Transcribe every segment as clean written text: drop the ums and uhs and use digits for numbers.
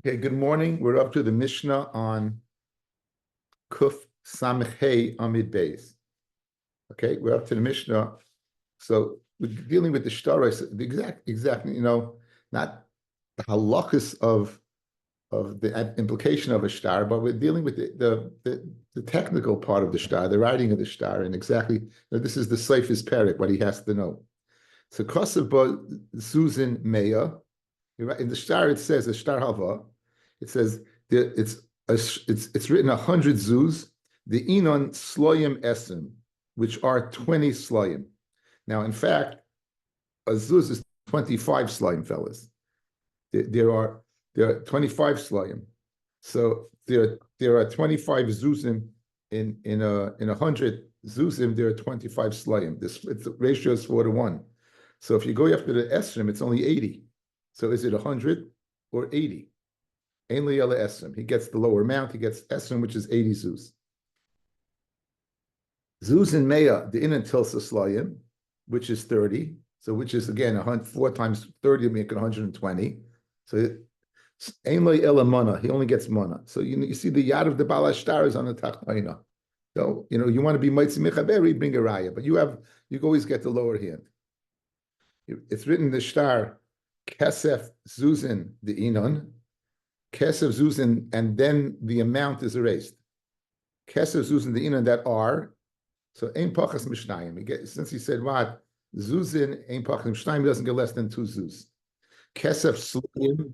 Okay, good morning. We're up to the Mishnah on Kuf Samech Hey Amid Beis. Okay, we're up to the Mishnah. So we're dealing with the shtaros, the exact, not the halachas of the implication of a shtar, but we're dealing with the technical part of the shtar, the writing of the shtar, and exactly this is the Seif's Perik, what he has to know. So Kosova Susan Meya, in the shtar it says a shtar hava. It says it's written 100 zuz, the inon sloyim esim, which are 20 sloyim. Now, in fact, a zuz is 25 sloyim, fellas. There are 25 sloyim. So there are 25 zuzim in 100 zuzim. There are 25 sloyim. The ratio is 4 to 1. So if you go after the esrim, it's only 80. So is it 100 or 80? Ein liyala esrim. He gets the lower amount. He gets esrim, which is 80 zuz. Zuz in meya, the in until saslayim, which is 30. So which is again 4 times 30 will make it 120. So ein liyala mana. He only gets mana. So you see the yad of the balashtar is on the tachtaina. So you want to be mitzi mechaberi, bring a raya, but you always get the lower hand. It's written in the shtar kesef zuzin the inon. Kesef zuzin, and then the amount is erased. Kesef zuzin the inon that are, so ein pachas mishnayim. Since he said what zuzin ein pachas mishnayim, doesn't get less than 2 zuz. Kesef sloyim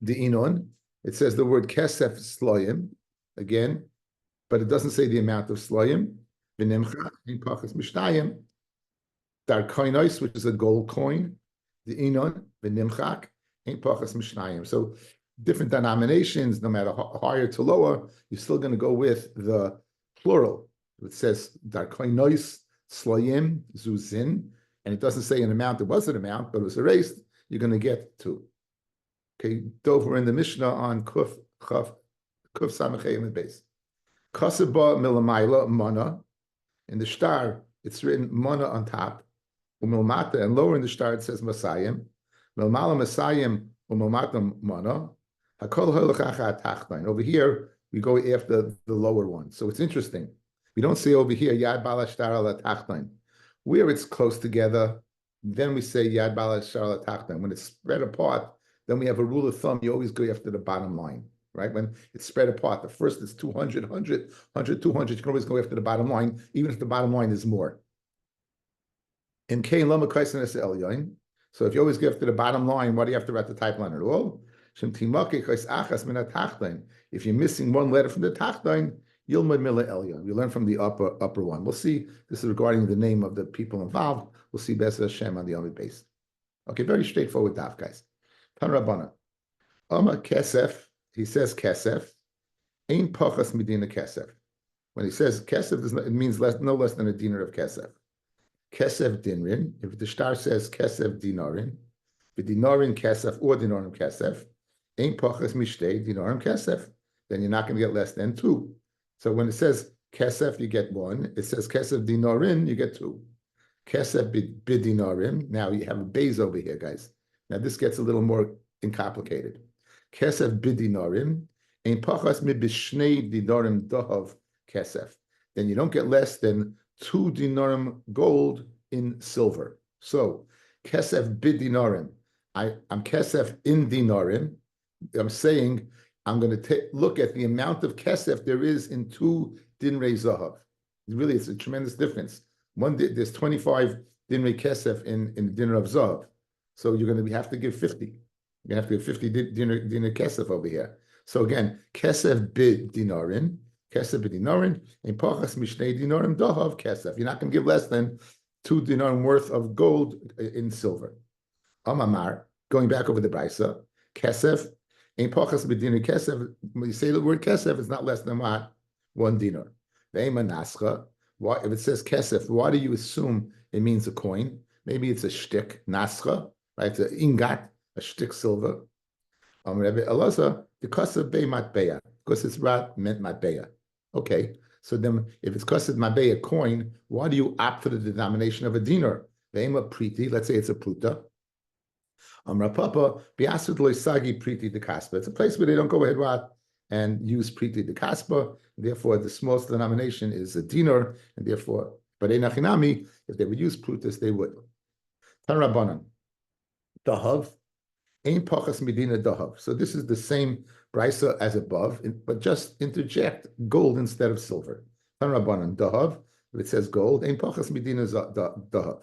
the inon. It says the word kesef sloyim again, but it doesn't say the amount of sloyim. V'nimcha ein pachas mishnayim. Dar koinos, which is a gold coin, the inon v'nimchak ein pachas mishnayim. So different denominations, no matter higher to lower, you're still going to go with the plural. It says dar koinos sloyim zuzin, and it doesn't say an amount. It was an amount, but it was erased. You're going to get 2. Okay, Dover in the Mishnah on Kuf Samechayim and base. Kasaba milamayla mana. In the shtar, it's written mana on top. Umilmata, and lower in the shtar it says Masayim. Milmala Masayim umilmata mana. Over here, we go after the lower one. So it's interesting. We don't say over here Yad Balashtar ala Tachtain. Where it's close together, then we say Yad Balashtar ala Tachtain. When it's spread apart, then we have a rule of thumb. You always go after the bottom line, right? When it's spread apart, the first is 200, 100, 100, 200. You can always go after the bottom line, even if the bottom line is more. In Kain Lama Kaisan Es Elyon. So if you always go after the bottom line, what do you have to write the type line at all? If you're missing one letter from the tachtain, Yilmad Mila Elyon. We learn from the upper one. We'll see. This is regarding the name of the people involved. We'll see Basra Hashem on the Amid base. Okay, very straightforward daf, guys. Tan Rabbana. Ama Kesef, he says Kesef. Ein pachas medina Kesef. When he says Kesef, it means no less than a dinar of Kesef. Kesef dinrin. If the shtar says Kesef dinarin, the dinarin Kesef or dinarim Kesef, ein pachas mishtei dinarim Kesef, then you're not going to get less than 2. So when it says Kesef, you get 1. It says Kesef dinarin, you get 2. Kesef bidinarim. Now you have a base over here, guys. Now this gets a little more complicated. Kesef bidinarim, ein pachas mi bishnei dinarim dahav Kesef. Then you don't get less than 2 dinarim gold in silver. So Kesef bidinarim. I'm Kesef in dinarim. I'm saying I'm going to look at the amount of Kesef there is in 2 dinrei zahav. Really, it's a tremendous difference. There's 25 dinrei Kesef in the dinner of zahav. So you're going to have to give 50. You're going to have to give 50 dinner Kesef over here. So again, Kesef bid dinarin, Kesef bid dinarin, and pachas mishnei dinarim dahav Kesef. You're not going to give less than 2 dinarim worth of gold in silver. Amamar, going back over the Brisa, Kesef, ein pachas bid dinar Kesef. When you say the word Kesef, it's not less than what? 1 dinar. Ve'ema nascha. If it says Kesef, why do you assume it means a coin? Maybe it's a shtick, nascha, right? It's an ingat, a shtick silver. Rabbi Elazar, the kasef be matbeya, because it's rat meant matbeya. Okay, so then if it's kasef matbeya coin, why do you opt for the denomination of a dinar? Ve'ema priti, let's say it's a pruta. Rapapa, Biasud Loisagi Priti de Kaspa. It's a place where they don't go ahead and use Priti de Kaspa. Therefore, the smallest denomination is a dinar, and therefore, but Einachinami, if they would use Prutis, they would. Tan Rabbanan, Dahav, Ein Pachas Medina Dahav. So this is the same brisa as above, but just interject gold instead of silver. Tan Rabbanan, Dahav, if it says gold, Ein Pachas Medina Dahav.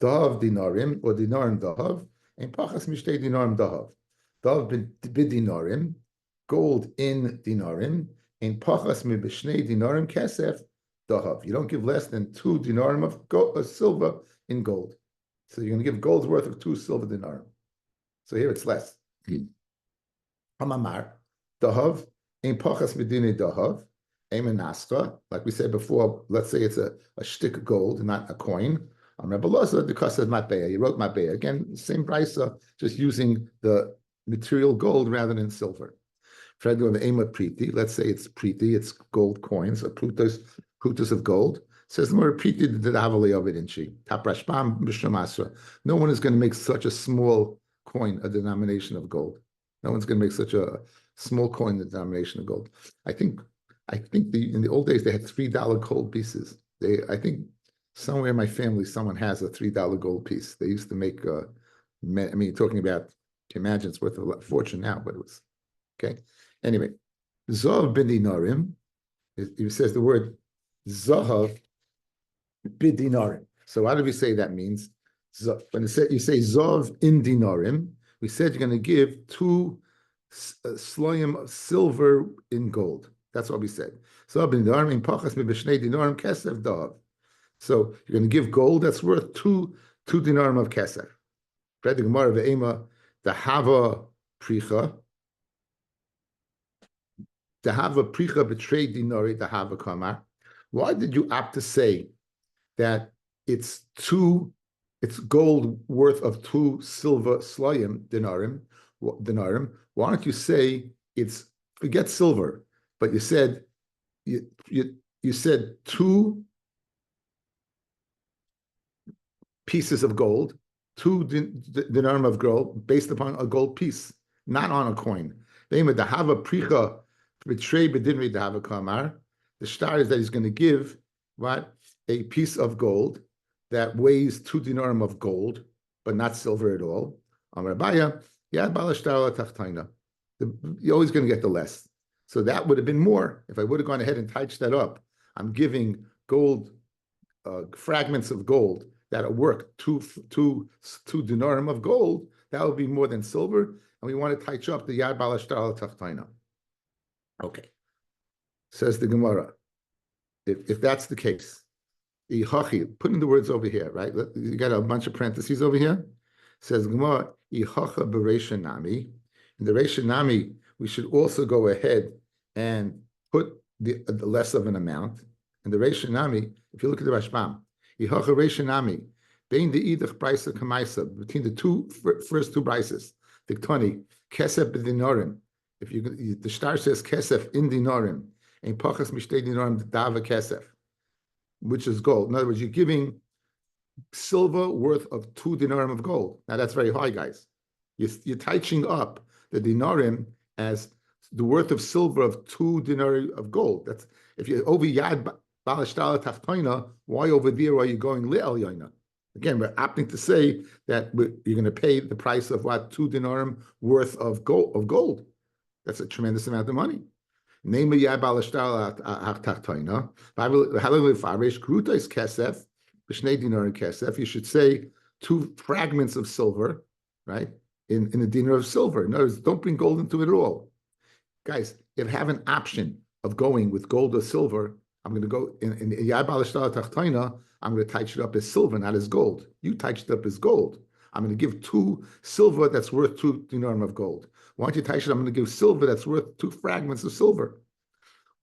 Dahav dinarim, or dinarim dahav, and pachas mishtei dinarim dahav. Dahav bidinarim, gold in dinarim, and pachas mibishnei dinarim kesef dahav. You don't give less than 2 dinarim of silver in gold. So you're going to give gold's worth of 2 silver dinarim. So here it's less. Hamamar, dahav, and pachas midine dahav, emenastra, like we said before, let's say it's a shtick of gold, not a coin. Rabbi Loza, because of Matbeya, he wrote Matbeya. Again, same brisa, just using the material gold rather than silver. Fred of Ema Priti, let's say it's Priti, it's gold coins, or Plutus of gold. Says the more Priti the Havali of it in Shi. Taprashpam Bishramasra. No one is going to make such a small coin a denomination of gold. No one's going to make such a small coin a denomination of gold. I think in the old days they had $3 gold pieces. I think somewhere in my family, someone has a $3 gold piece. They used to make, talking about, imagine it's worth a fortune now, but it was, okay. Anyway, Zahav bidinarim, it says the word Zahav bidinarim. So how do we say that means? When you say Zahav in dinarim, we said you're going to give 2 sloyim of silver in gold. That's what we said. Zahav bidinarim in pachas mibishnei dinarim kesef dahav. So you're going to give gold that's worth 2 dinarim of kesef. Read the Gemara ve'ema dahava pricha. Dahava pricha betrayed dinari dahava kamar. Why did you opt to say that it's gold worth of 2 silver slayim dinarim? Why don't you say forget silver, but you said you said 2 pieces of gold, 2 dinarim of gold, based upon a gold piece, not on a coin. The star is that he's going to give a piece of gold that weighs 2 dinarim of gold, but not silver at all. You're always going to get the less. So that would have been more if I would have gone ahead and touched that up. I'm giving gold, fragments of gold that are worth 2 dinarim of gold. That would be more than silver, and we want to touch up the Yad Balashtar Tachtaina. Okay, says the Gemara. If that's the case, put in the words over here, right? You got a bunch of parentheses over here. Says Gemara, Ihacha Bereisha Nami. In the Reisha Nami, we should also go ahead and put the less of an amount. In the Reisha Nami, if you look at the Rashbam, Ihacha Reisha Nami, between the between the first two brises, Diktoni, Kesef b'dinarim. If the star says Kesef in dinarim, and Pachas mishtei dinarim dava Kesef, which is gold. In other words, you're giving silver worth of 2 dinarim of gold. Now that's very high, guys. You're touching up the dinarim as the worth of silver of 2 dinari of gold. That's if you're over Yad Balashtal Tachtoina, why over there are you going Le'el Yaina? Again, we're opting to say that you're going to pay the price of 2 dinarim worth of gold. That's a tremendous amount of money. Name Yad Balashtal Tachtoina. Kesef. Kesef, you should say 2 fragments of silver, right? In a dinar of silver. In other words, don't bring gold into it at all. Guys, if I have an option of going with gold or silver, I'm going to go in Yad Balashtar Tachtaina, I'm going to touch it up as silver, not as gold. You touched it up as gold. I'm going to give 2 silver that's worth 2 dinarim of gold. Why don't you touch it? I'm going to give silver that's worth 2 fragments of silver,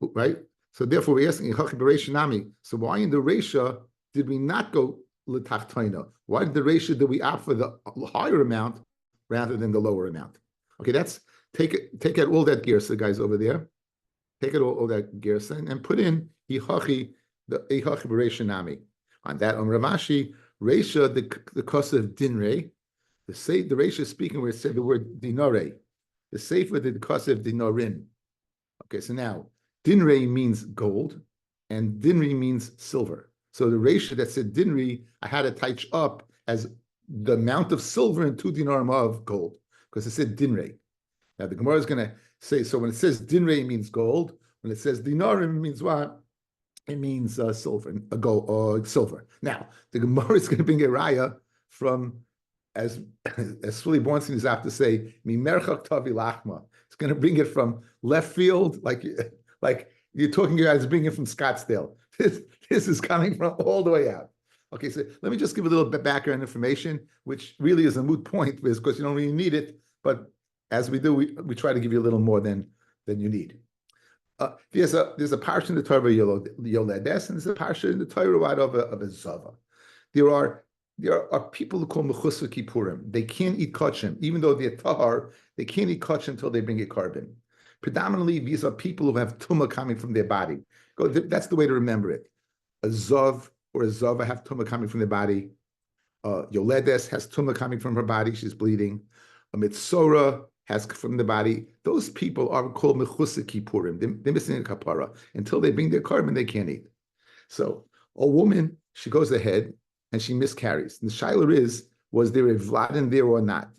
right? So therefore, we're asking, so why in the Reisha did we not go l'tachtaina? Why did the Reisha did we opt for the higher amount rather than the lower amount? Okay, that's take out all that girsa, guys, over there. Take out all that girsa and put in ihachi b'reisha nami. On that, Ravashi, Reisha the cost of dinre, The Reish is speaking where it said the word dinare. The Sefer did kasev dinarin. Okay, so now dinre means gold, and dinri means silver. So the ratio that said dinri, I had to touch up as the amount of silver and 2 dinarim of gold, because it said dinre. Now the Gemara is going to say, so when it says dinre, it means gold. When it says dinarim, it means what? It means silver, silver. Now the Gemara is going to bring a raya from, as Sully Bornstein is apt to say, mimerchak tavi lachma. It's going to bring it from left field, like you're talking about, it's bringing it from Scottsdale. This is coming from all the way out. Okay, so let me just give a little bit background information, which really is a moot point, because you don't really need it, but as we do, we try to give you a little more than you need. There's a parsha in the Torah Yoledes, and there's a parsha in the Torah of a Zava. There are people who call Mechusar Kippurim. They can't eat kachim, even though they're tahar. They can't eat kachim until they bring a carbon. Predominantly, these are people who have tumah coming from their body. That's the way to remember it. A zav or a zava have tumah coming from their body. Yoledes has tumah coming from her body; she's bleeding. A mitzora has from the body. Those people are called mechusar kippurim. They're missing a kapara. Until they bring their carbon, they can't eat. So a woman, she goes ahead and she miscarries. And the shaila was there a vlad in there or not?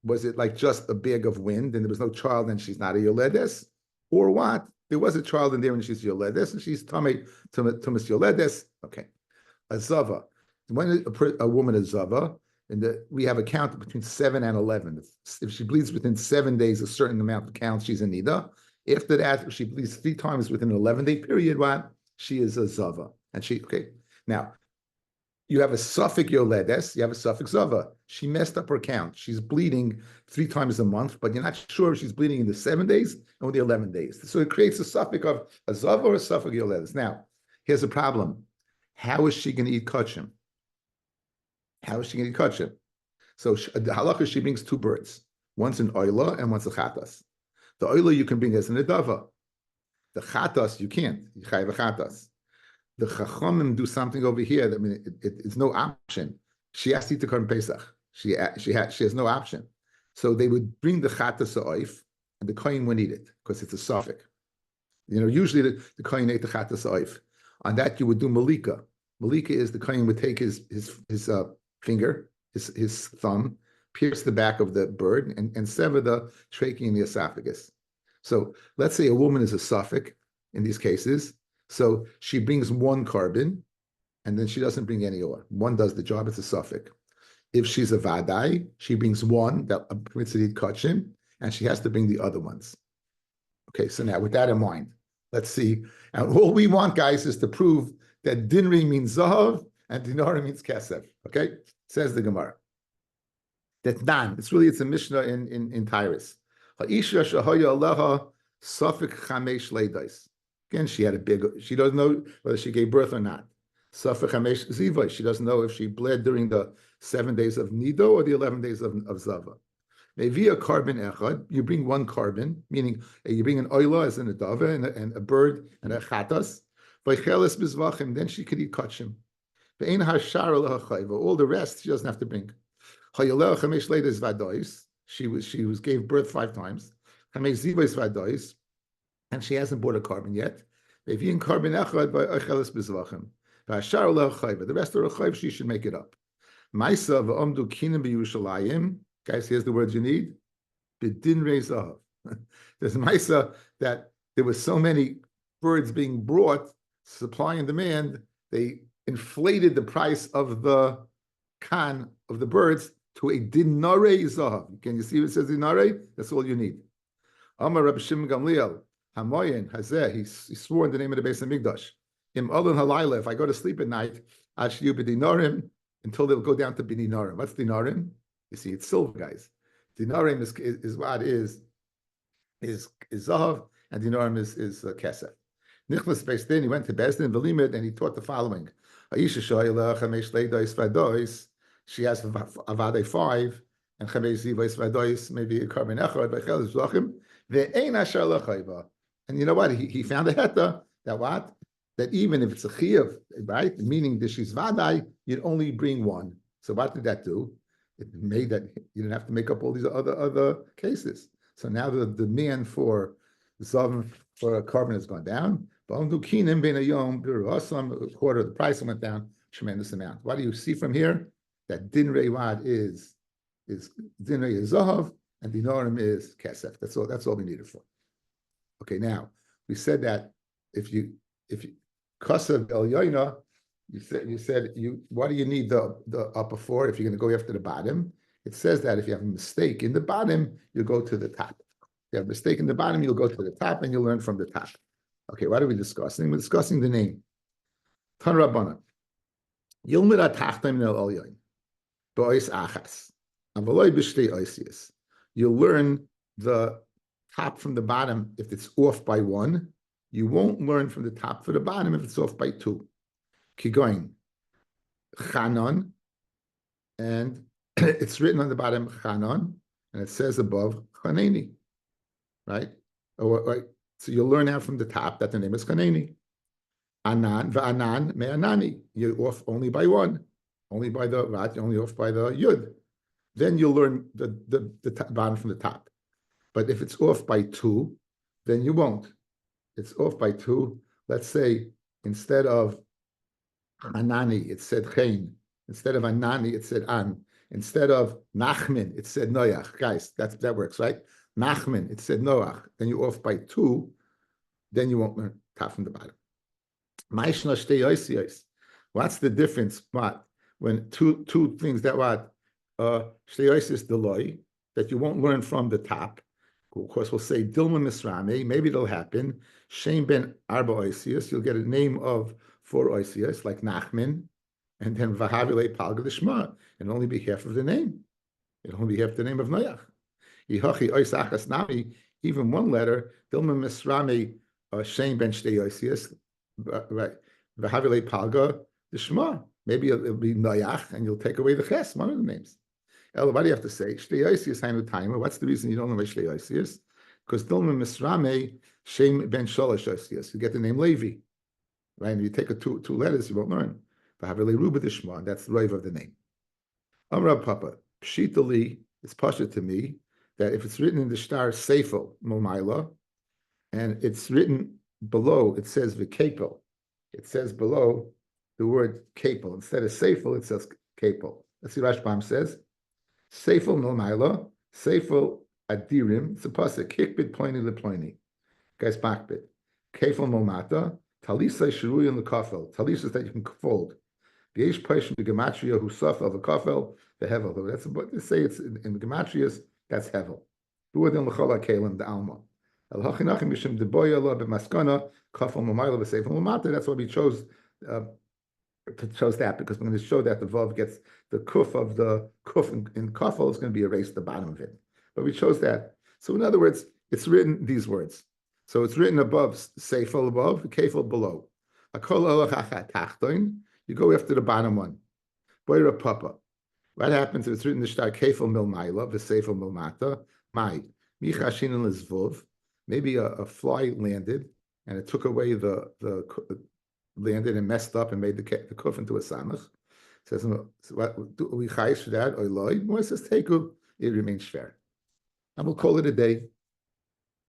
Was it like just a bag of wind and there was no child and she's not a yoledes? Or what? There was a child in there and she's yoledes and she's tumas yoledes. Okay. A zava. When a woman is zava, we have a count between 7 and 11. If she bleeds within 7 days, a certain amount of counts, she's a nida. After that, if she bleeds 3 times within an 11-day period, what? She is a zava. And okay. Now, you have a suffix yoledes, you have a suffix zava. She messed up her count. She's bleeding 3 times a month, but you're not sure if she's bleeding in the 7 days or the 11 days. So it creates a suffix of a zava or a suffix yoledes. Now, here's the problem. How is she going to eat kachim? How is she going to eat kachim? So the halakha, she brings 2 birds. One's an oila and one's a chatas. The oila you can bring as an adava. The chatas you can't. You chayv a chatas. The chachamim do something over here. I mean, it's no option. She has to eat the korban pesach. She has no option. So they would bring the chatas oif, and the kohen would eat it because it's a suffix. Usually the kohen ate the chatas oif. On that you would do malika. Malika is the kohen would take his finger, his thumb, pierce the back of the bird, and sever the trachea and the esophagus. So let's say a woman is a suffix in these cases. So she brings 1 carbon, and then she doesn't bring any ore. 1 does the job, it's a suffix. If she's a vadai, she brings 1 that permits her to eat kachim, and she has to bring the other ones. Okay, so now with that in mind, let's see. And all we want, guys, is to prove that dinri means zahav and dinari means kesef. Okay, says the Gemara. That's dan. It's a Mishnah in Tyrus. Ha'isha shahaya aleha suffix chamesh leidais. Again, she doesn't know whether she gave birth or not. Suffix chamesh zivai. She doesn't know if she bled during the 7 days of nido or the 11 days of zava. Maybe a carbon echad, you bring 1 carbon, meaning you bring an oila as an adava and a bird and a chatas. Vaycheles bizvachim, then she could eat kachim. All the rest she doesn't have to bring. She gave birth 5 times. And she hasn't bought a carbon yet. The rest of the she should make it up. Guys, here's the words you need. There's Maisa that there were so many birds being brought, supply and demand, they inflated the price of the kan of the birds to a dinare zahav. Can you see what it says dinare? That's all you need. Amar Rabbi Shimon Gamliel, Hamoyen Hazeh, he swore in the name of the Beis Hamikdash. Im Alon Halayla, if I go to sleep at night, I should use dinarim until they'll go down to dinarim. What's dinarim? You see, it's silver, guys. Dinarim is what is zahav, and dinarim is kesef. Nicholas Beis he went to Bezdin Velimid and he taught the following. She has avade 5 and chamesh zivos vadois, maybe a carbon echad by cheles zlachim ve'ein asher lachayva. And you know what? He found a heta that even if it's a chiyuv, right, meaning that she's vadai, you'd only bring 1. So what did that do? It made that you didn't have to make up all these other cases. So now the demand for Zav for a carbon has gone down. A quarter of the price went down, tremendous amount. What do you see from here? That din rewad is din rei is zahav and dinarim is kesef. That's all we need it for. Okay, now we said that if you kasav el yoina, you said what do you need the upper for if you're going to go after the bottom? It says that if you have a mistake in the bottom, you go to the top. If you have a mistake in the bottom, you'll go to the top and you'll learn from the top. Okay, what are we discussing? We're discussing the name. Tan Rabbana. Yilmid atachtaim nel elyoin. Ba'ois achas. Avaloi b'shtei oisius. You'll learn the top from the bottom if it's off by one. You won't learn from the top for the bottom if it's off by two. Kigoin. Chanon. And it's written on the bottom Chanon. And it says above Chaneni. Right? So you'll learn out from the top that the name is Chaneni. Anan v'anan me'anani. You're off only by one. Only by the rat, you're only off by the yud. Then you'll learn the bottom from the top. But if it's off by two, then you won't. It's off by two. Let's say instead of Anani, it said Chain. Instead of Anani, it said An. Instead of Nachmin, it said Noach. Guys, that works, right? Nachmin, it said Noach. Then you're off by two. Then you won't learn top from the bottom. What's the difference? What? When two things that what? Shteyosis Deloy, that you won't learn from the top. Of course, we'll say Dilma Misrame, maybe it'll happen. Shem ben Arba Oisius, you'll get a name of 4 Oisius, like Nachman, and then Vahavile Palga Shma. It'll only be half of the name. It'll only be half the name of Noach. Yihachi Oisachas Nami, even one letter, Dilma Misrame, Shem ben Shtei Oisius, right? Vahavile Palga Shma. Maybe it'll be Noach, and you'll take away the Ches, one of the names. What do you have to say? What's the reason you don't know about Shtei? Because Dilma Misrame Shem ben Sholosh Oisius. You get the name Levi, right? And you take two letters, you won't learn. That's the rive of the name. Amra Papa Pshitali. It's pasha to me that if it's written in the star Seifel Momaila, and it's written below, it says Vikapel. It says below the word Kapel instead of Seifel. It says Kapel. Let's see what Rashbam says. Seifel Milmaila, Seifel Adirim, it's a pasuk, Kikbit Ploini Leploini, guys bakbit. Kefel Momata, Talisa Shirui in the Kafel, Talisa that you can fold. The Eish Paishim, the Gematria who suffer the Kafel, the Hevel. That's what they say it's in the Gematrias, that's Hevel. Who are the Lachala Kalim, the Alma. El Hachinachim Mishim de Boyala, Bemaskana, Kafel Momaila, Seifel Momata, that's why we chose. Shows that because we're going to show that the vav gets the kuf of the kuf in kafel is going to be erased the bottom of it. But we chose that. So in other words, it's written these words. So it's written above, seifel above, kefel below. You go after the bottom one. Boira papa. What happens if it's written the shtar kefel mil maila, the seifel mil mata, mai, michashin lezvov. Maybe a fly landed and it took away the landed and messed up and made the kuf into a samach. Says, what do we chayish for that? Or loy? More says teku. It remains fair. And we'll call it a day.